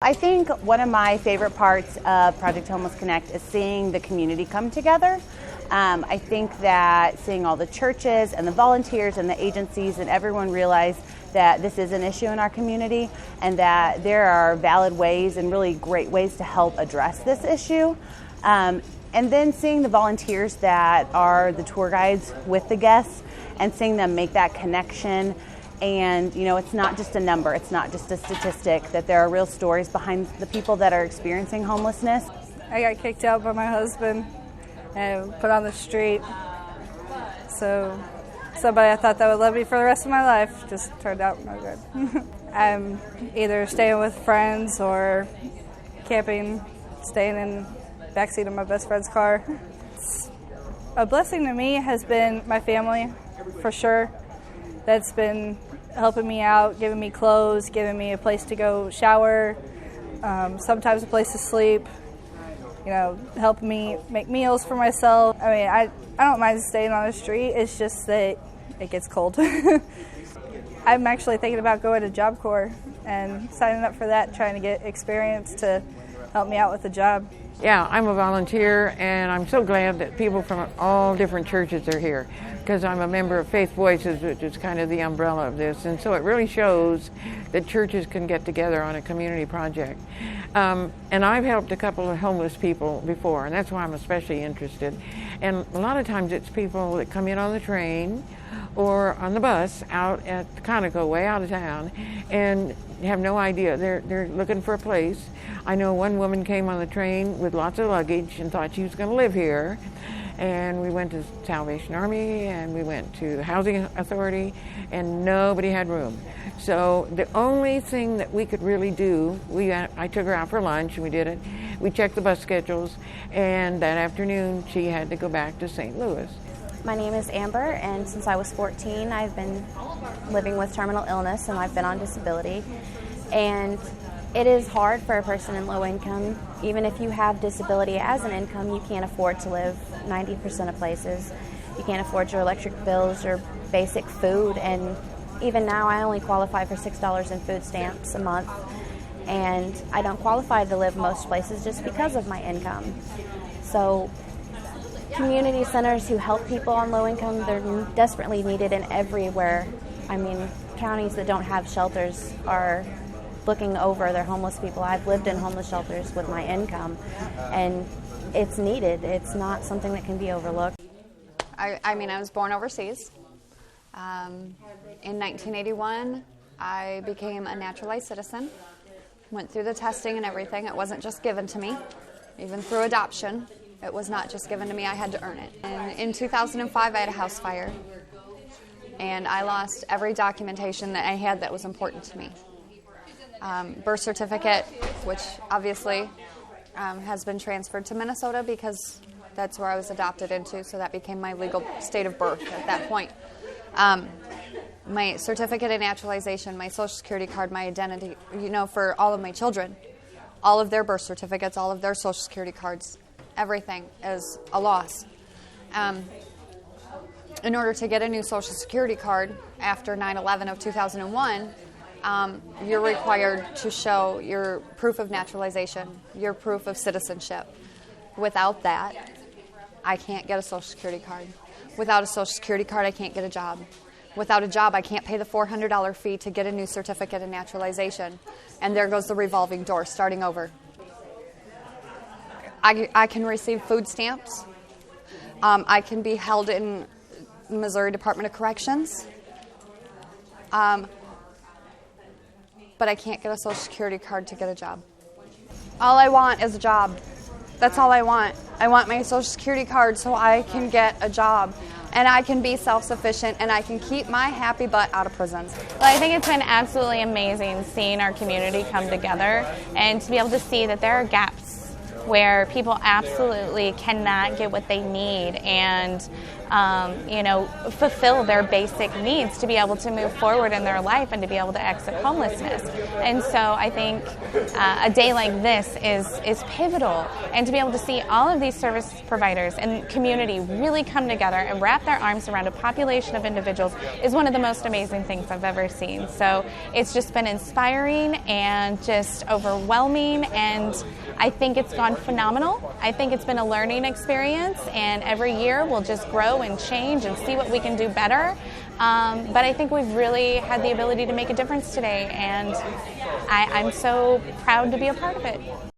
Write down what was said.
I think one of my favorite parts of Project Homeless Connect is seeing the community come together. I think that seeing all the churches and the volunteers and the agencies and everyone realize that this is an issue in our community and that there are valid ways and really great ways to help address this issue. And then seeing the volunteers that are the tour guides with the guests and seeing them make that connection. And, you know, it's not just a number, it's not just a statistic, that there are real stories behind the people that are experiencing homelessness. I got kicked out by my husband and put on the street. So somebody I thought that would love me for the rest of my life just turned out no good. I'm either staying with friends or camping, staying in the backseat of my best friend's car. A blessing to me has been my family, for sure. That's been helping me out, giving me clothes, giving me a place to go shower, sometimes a place to sleep, you know, helping me make meals for myself. I mean, I don't mind staying on the street. It's just that it gets cold. I'm actually thinking about going to Job Corps and signing up for that, trying to get experience to help me out with the job. Yeah, I'm a volunteer, and I'm so glad that people from all different churches are here, because I'm a member of Faith Voices, which is kind of the umbrella of this, and so it really shows that churches can get together on a community project. And I've helped a couple of homeless people before, and that's why I'm especially interested. And a lot of times it's people that come in on the train or on the bus out at Conoco, way out of town, and have no idea. They're looking for a place. I know one woman came on the train with lots of luggage and thought she was going to live here. And we went to Salvation Army and we went to the Housing Authority, and nobody had room. So the only thing that we could really do, I took her out for lunch and we did it. We checked the bus schedules, and that afternoon she had to go back to St. Louis. My name is Amber, and since I was 14, I've been living with terminal illness, and I've been on disability. And it is hard for a person in low income. Even if you have disability as an income, you can't afford to live 90% of places. You can't afford your electric bills, your basic food, and even now I only qualify for $6 in food stamps a month. And I don't qualify to live most places just because of my income. So community centers who help people on low income, they're desperately needed in everywhere. I mean, counties that don't have shelters are looking over their homeless people. I've lived in homeless shelters with my income, and it's needed. It's not something that can be overlooked. I mean, I was born overseas. In 1981, I became a naturalized citizen, went through the testing and everything. It wasn't just given to me, even through adoption. It was not just given to me, I had to earn it. And in 2005, I had a house fire, and I lost every documentation that I had that was important to me. Birth certificate, which obviously has been transferred to Minnesota because that's where I was adopted into, so that became my legal state of birth at that point. My certificate of naturalization, my social security card, my identity, you know, for all of my children, all of their birth certificates, all of their social security cards, everything is a loss. In order to get a new social security card after 9/11 of 2001, you're required to show your proof of naturalization, your proof of citizenship. Without that, I can't get a social security card. Without a social security card, I can't get a job. Without a job, I can't pay the $400 fee to get a new certificate of naturalization. And there goes the revolving door, starting over. I can receive food stamps. I can be held in Missouri Department of Corrections. But I can't get a social security card to get a job. All I want is a job. That's all I want. I want my social security card so I can get a job and I can be self-sufficient and I can keep my happy butt out of prison. Well, I think it's been absolutely amazing seeing our community come together and to be able to see that there are gaps where people absolutely cannot get what they need, and fulfill their basic needs to be able to move forward in their life and to be able to exit homelessness. And so I think a day like this is pivotal, and to be able to see all of these service providers and community really come together and wrap their arms around a population of individuals is one of the most amazing things I've ever seen. So it's just been inspiring and just overwhelming, and I think it's gone phenomenal. I think it's been a learning experience, and every year we'll just grow and change and see what we can do better. But I think we've really had the ability to make a difference today, and I'm so proud to be a part of it.